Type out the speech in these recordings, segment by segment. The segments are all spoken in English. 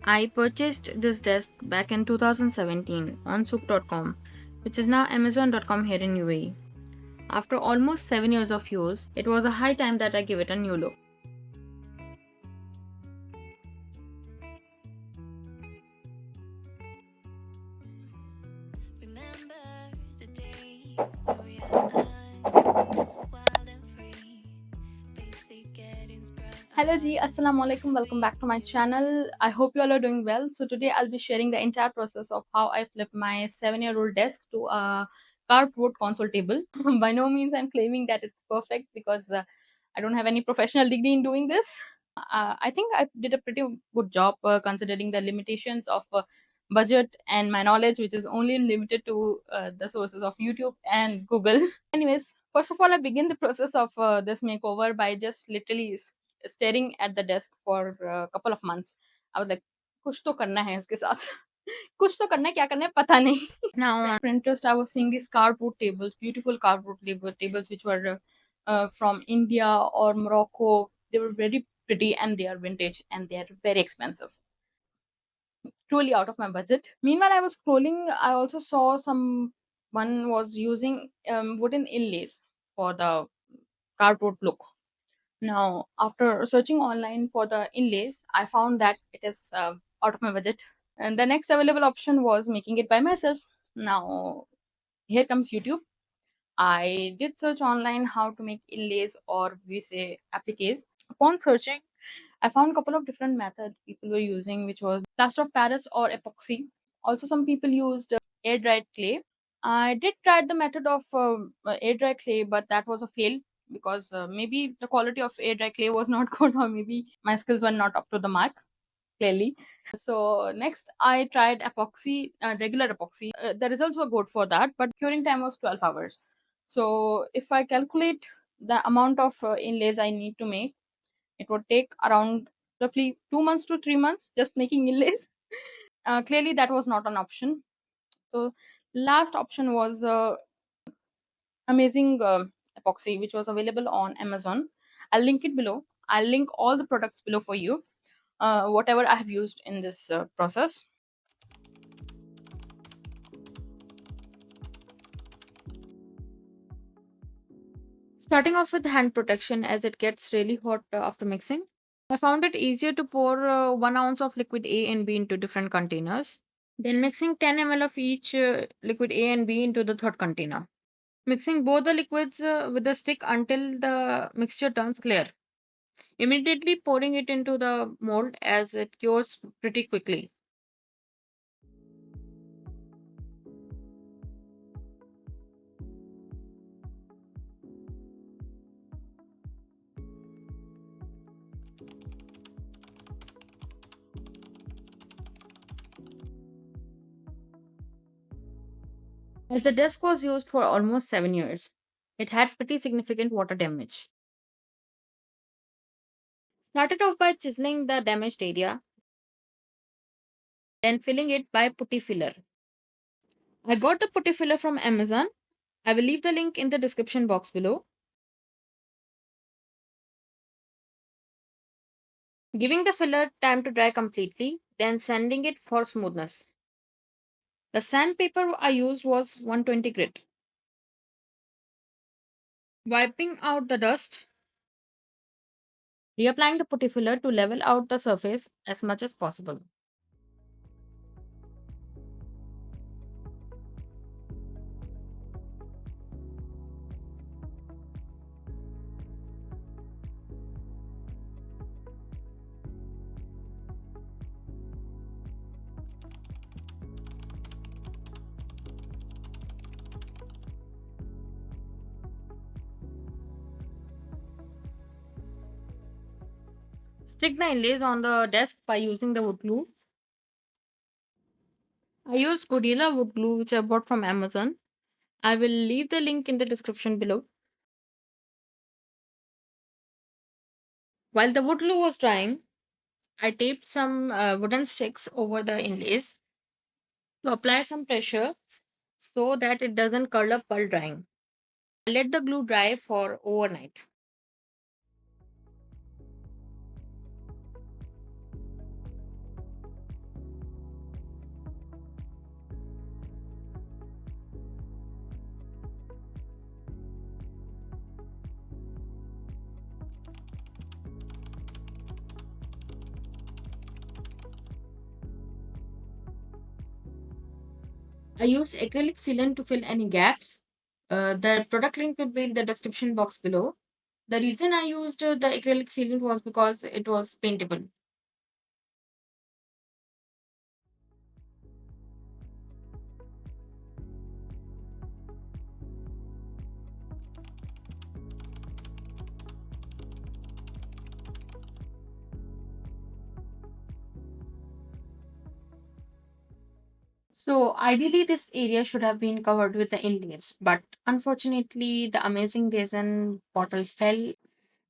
I purchased this desk back in 2017 on souk.com, which is now amazon.com here in UAE. After almost 7 years of use, it was a high time that I give it a new look. Remember the days where we had wild and free, basic getting spread Hello ji, assalamu alaikum, welcome back to my channel. I hope you all are doing well. So today I'll be sharing the entire process of how I flipped my 7-year-old desk to a cardboard console table. By no means I'm claiming that it's perfect because I don't have any professional degree in doing this. I think I did a pretty good job considering the limitations of budget and my knowledge, which is only limited to the sources of YouTube and Google. Anyways, first of all, I begin the process of this makeover by just literally staring at the desk for a couple of months. I was like, कुछ तो करना है इसके साथ कुछ तो करना है क्या करना है पता नहीं now on Pinterest I was seeing these cardboard tables, beautiful cardboard tables which were from India or Morocco. They were very pretty and they are vintage and they are very expensive, truly out of my budget. Meanwhile, I was scrolling. I also saw someone was using wooden inlays for the cardboard look. Now, after searching online for the inlays, I found that it is out of my budget. And the next available option was making it by myself. Now, here comes YouTube. I did search online how to make inlays or we say appliques. Upon searching, I found a couple of different methods people were using, which was plaster of Paris or epoxy. Also, some people used air dried clay. I did try the method of air dry clay, but that was a fail because maybe the quality of air dry clay was not good, or maybe my skills were not up to the mark. Clearly, so next I tried epoxy, regular epoxy. The results were good for that, but curing time was 12 hours. So if I calculate the amount of inlays I need to make, it would take around roughly 2 months to 3 months just making inlays. Clearly, that was not an option. So last option was amazing epoxy, which was available on Amazon. I'll link it below. I'll link all the products below for you. Whatever I have used in this process. Starting off with hand protection as it gets really hot after mixing. I found it easier to pour 1 ounce of liquid A and B into different containers. Then mixing 10 ml of each liquid A and B into the third container. Mixing both the liquids with a stick until the mixture turns clear. Immediately pouring it into the mold as it cures pretty quickly. As the desk was used for almost 7 years, it had pretty significant water damage. Started off by chiseling the damaged area, then filling it by putty filler. I got the putty filler from Amazon. I will leave the link in the description box below. Giving the filler time to dry completely, then sanding it for smoothness. The sandpaper I used was 120 grit. Wiping out the dust, reapplying the putty filler to level out the surface as much as possible. Stick the inlays on the desk by using the wood glue. I used Gorilla wood glue which I bought from Amazon. I will leave the link in the description below. While the wood glue was drying, I taped some wooden sticks over the inlays to apply some pressure so that it doesn't curl up while drying. I let the glue dry for overnight. I use acrylic sealant to fill any gaps. The product link will be in the description box below. The reason I used the acrylic sealant was because it was paintable. So ideally, this area should have been covered with the inlays, but unfortunately, the amazing resin bottle fell,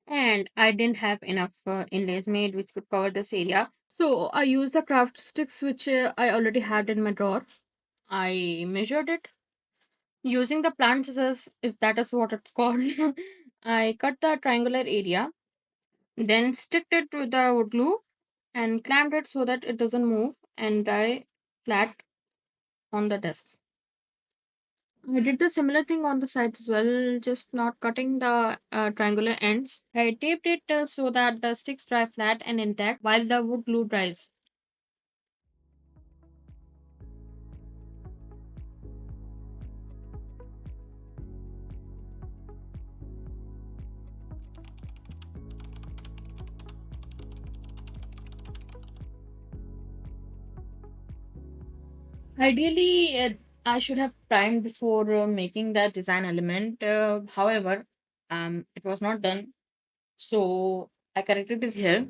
and I didn't have enough inlays made which could cover this area. So I used the craft sticks which I already had in my drawer. I measured it using the plant scissors, if that is what it's called. I cut the triangular area, then sticked it with the wood glue and clamped it so that it doesn't move and dry flat on the desk. I did the similar thing on the sides as well, just not cutting the triangular ends. I taped it so that the sticks dry flat and intact while the wood glue dries. Ideally, I should have primed before making that design element. However, it was not done, so I corrected it here.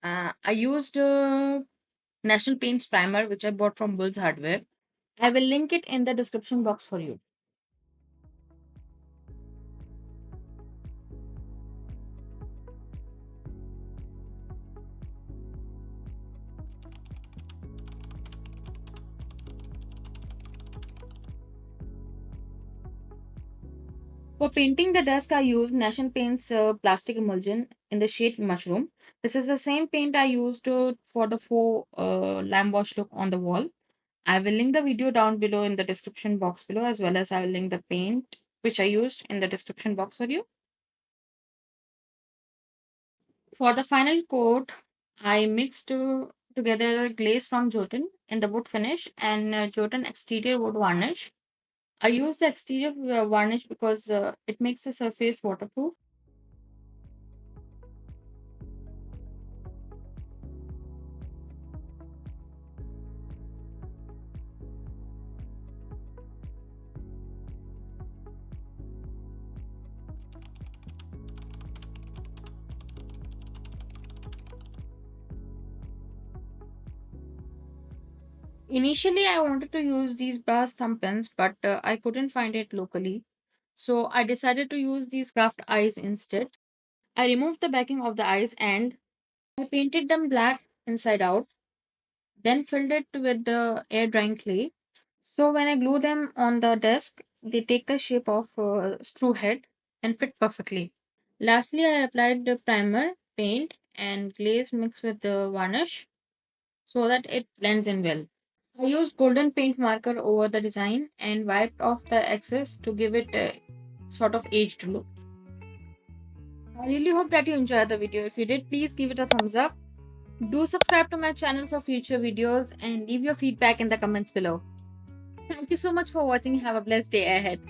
I used National Paints primer, which I bought from Bulls Hardware. I will link it in the description box for you. For painting the desk, I used National Paints plastic emulsion in the shade Mushroom. This is the same paint I used for the faux lamb wash look on the wall. I will link the video down below in the description box below, as well as I will link the paint which I used in the description box for you. For the final coat, I mixed together glaze from Jotun in the wood finish and Jotun exterior wood varnish. I use the exterior varnish because it makes the surface waterproof. Initially, I wanted to use these brass thumb pins, but I couldn't find it locally. So I decided to use these craft eyes instead. I removed the backing of the eyes and I painted them black inside out, then filled it with the air drying clay. So when I glue them on the desk, they take the shape of a screw head and fit perfectly. Lastly, I applied the primer, paint, and glaze mixed with the varnish so that it blends in well. I used golden paint marker over the design and wiped off the excess to give it a sort of aged look. I really hope that you enjoyed the video. If you did, please give it a thumbs up. Do subscribe to my channel for future videos and leave your feedback in the comments below. Thank you so much for watching. Have a blessed day ahead.